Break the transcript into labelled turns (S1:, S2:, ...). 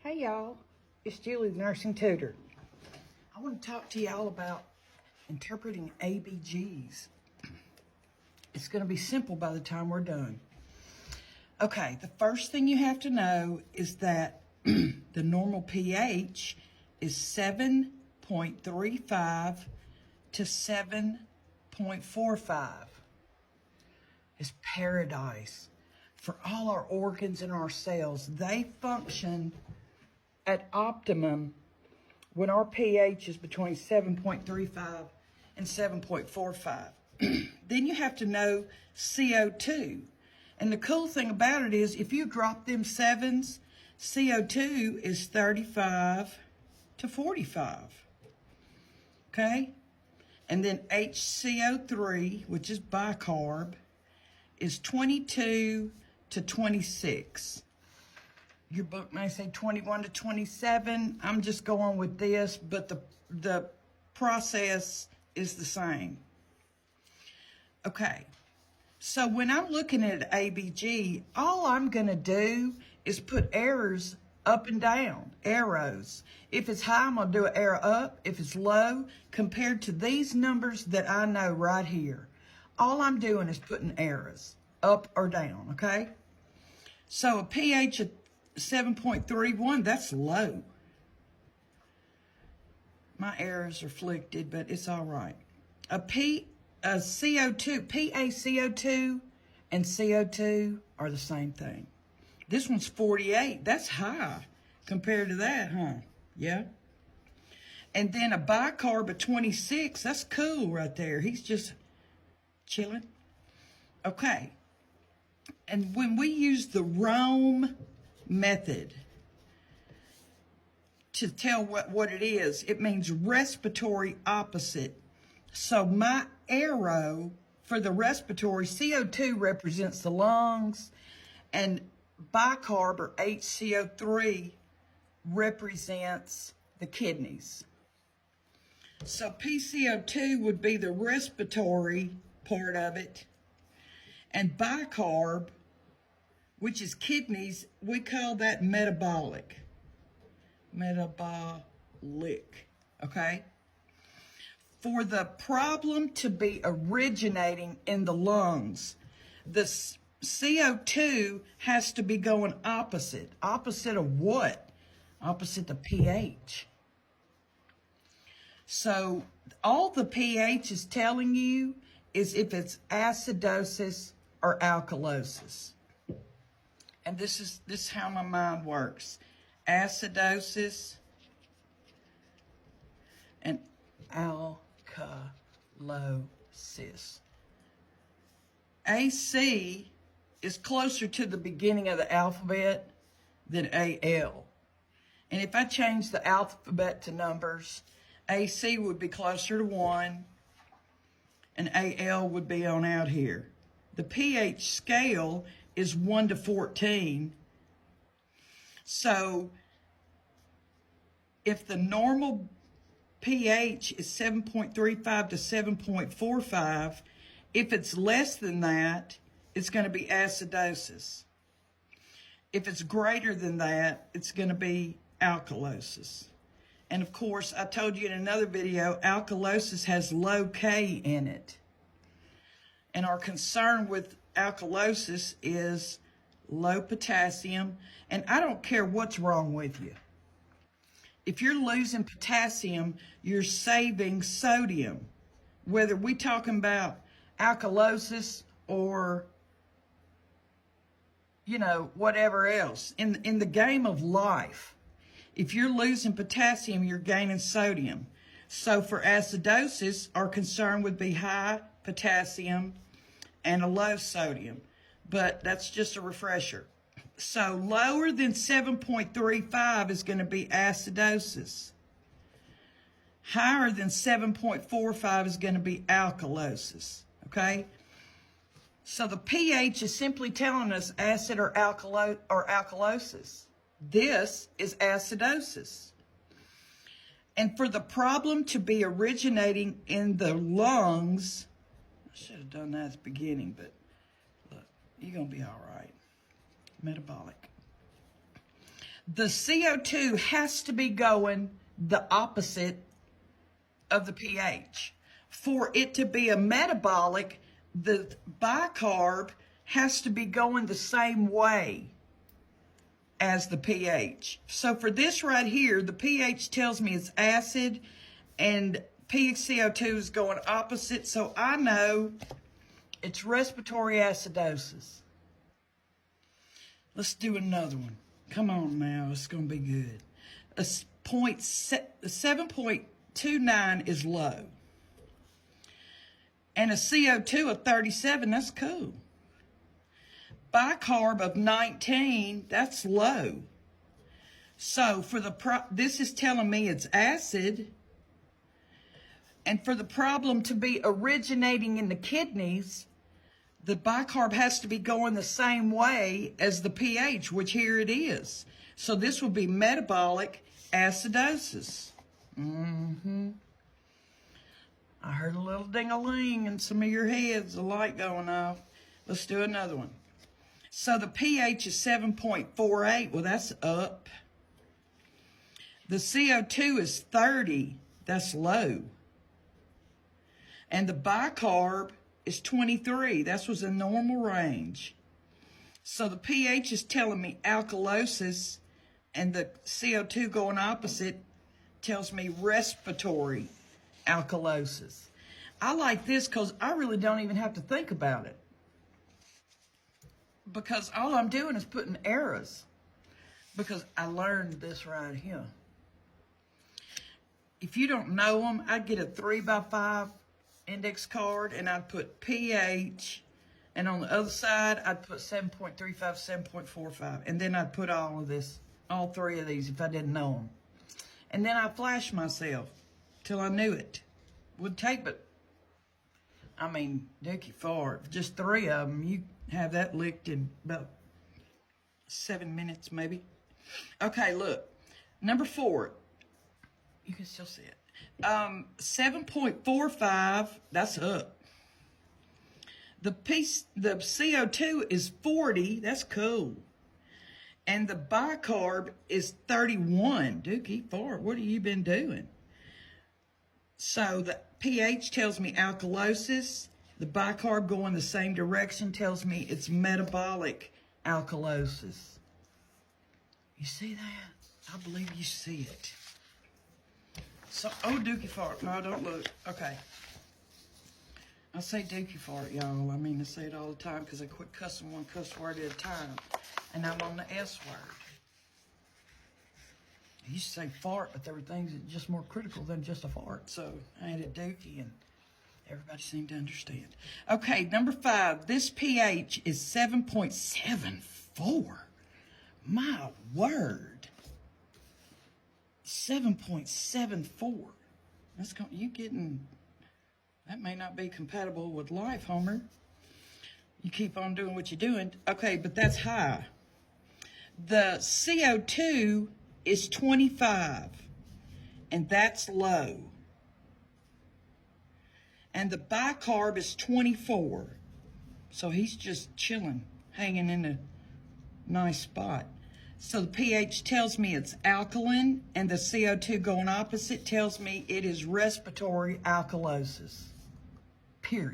S1: Hey y'all, it's Julie, the nursing tutor. I want to talk to y'all about interpreting ABGs. It's going to be simple by the time we're done. Okay, the first thing you have to know is that the normal pH is 7.35 to 7.45. It's paradise for all our organs and our cells. They function at optimum when our pH is between 7.35 and 7.45. Then you have to know CO2. And the cool thing about it is if you drop them sevens, CO2 is 35 to 45. Okay? And then HCO3, which is bicarb, is 22 to 26. Your book may say 21 to 27. I'm just going with this, but the process is the same. Okay, so when I'm looking at ABG, all I'm going to do is put arrows up and down, arrows. If it's high, I'm going to do an arrow up. If it's low, compared to these numbers that I know right here, all I'm doing is putting arrows up or down, okay? So a pH of 7.31, that's low. My arrows are flicked, but it's all right. A CO2, PaCO2 and CO2 are the same thing. This one's 48. That's high compared to that, huh? Yeah. And then a bicarb of 26. That's cool right there. He's just chilling. Okay. And when we use the Rome method to tell what it is, it means respiratory opposite. So my arrow for the respiratory, CO2 represents the lungs, and bicarb or HCO3 represents the kidneys. So PCO2 would be the respiratory part of it, and bicarb, which is kidneys, we call that metabolic. Metabolic, okay? For the problem to be originating in the lungs, the CO2 has to be going opposite. Opposite of what? Opposite the pH. So all the pH is telling you is if it's acidosis or alkalosis. And this is how my mind works. Acidosis and alkalosis. AC is closer to the beginning of the alphabet than AL. And if I change the alphabet to numbers, AC would be closer to 1 and AL would be on out here. The pH scale is 1 to 14. So if the normal pH is 7.35 to 7.45, if it's less than that, it's going to be acidosis. If it's greater than that, it's going to be alkalosis. And of course, I told you in another video, alkalosis has low K in it. And our concern with alkalosis is low potassium. And I don't care what's wrong with you. If you're losing potassium, you're saving sodium. Whether we're talking about alkalosis or, you know, whatever else. In the game of life, if you're losing potassium, you're gaining sodium. So for acidosis, our concern would be high potassium and a low sodium. But that's just a refresher. So lower than 7.35 is going to be acidosis. Higher than 7.45 is going to be alkalosis. Okay? So the pH is simply telling us acid or alkalosis. This is acidosis. And for the problem to be originating in the lungs, I should have done that at the beginning, but look, you're going to be all right. Metabolic. The CO2 has to be going the opposite of the pH. For it to be a metabolic, the bicarb has to be going the same way as the pH. So for this right here, the pH tells me it's acid and PaCO2 is going opposite, so I know it's respiratory acidosis. Let's do another one. Come on now, it's going to be good. A 7.29 is low. And a CO2 of 37, that's cool. Bicarb of 19, that's low. So for this is telling me it's acid. And for the problem to be originating in the kidneys, the bicarb has to be going the same way as the pH, which here it is. So this will be metabolic acidosis. I heard a little ding-a-ling in some of your heads, a light going off. Let's do another one. So the pH is 7.48. Well, that's up. The CO2 is 30. That's low. And the bicarb is 23. That was a normal range. So the pH is telling me alkalosis, and the CO2 going opposite tells me respiratory alkalosis. I like this because I really don't even have to think about it, because all I'm doing is putting errors, because I learned this right here. If you don't know them, I'd get a 3x5 index card and I'd put pH, and on the other side I'd put 7.35, 7.45, and then I'd put all of this, all three of these if I didn't know them. And then I flashed myself till I knew it. Would take, but I mean, Dookie fart, just 3 of them, you have that licked in about 7 minutes maybe. Okay, look, number 4, you can still see it. 7.45, that's up. The CO2 is 40, that's cool. And the bicarb is 31. Dookie fart, what have you been doing? So the pH tells me alkalosis. The bicarb going the same direction tells me it's metabolic alkalosis. You see that? I believe you see it. So, oh, Dookie fart. No, don't look. Okay. I say Dookie fart, y'all. I mean, I say it all the time because I quit cussing one cuss word at a time. And I'm on the S word. I used to say fart, but there were things that just more critical than just a fart. So I added Dookie, and everybody seemed to understand. Okay, number 5. This pH is 7.74. My word. 7.74. That's you getting. That may not be compatible with life, Homer. You keep on doing what you're doing. Okay, but that's high. The CO2 is 25, and that's low. And the bicarb is 24. So he's just chilling, hanging in a nice spot. So the pH tells me it's alkaline, and the CO2 going opposite tells me it is respiratory alkalosis. Period.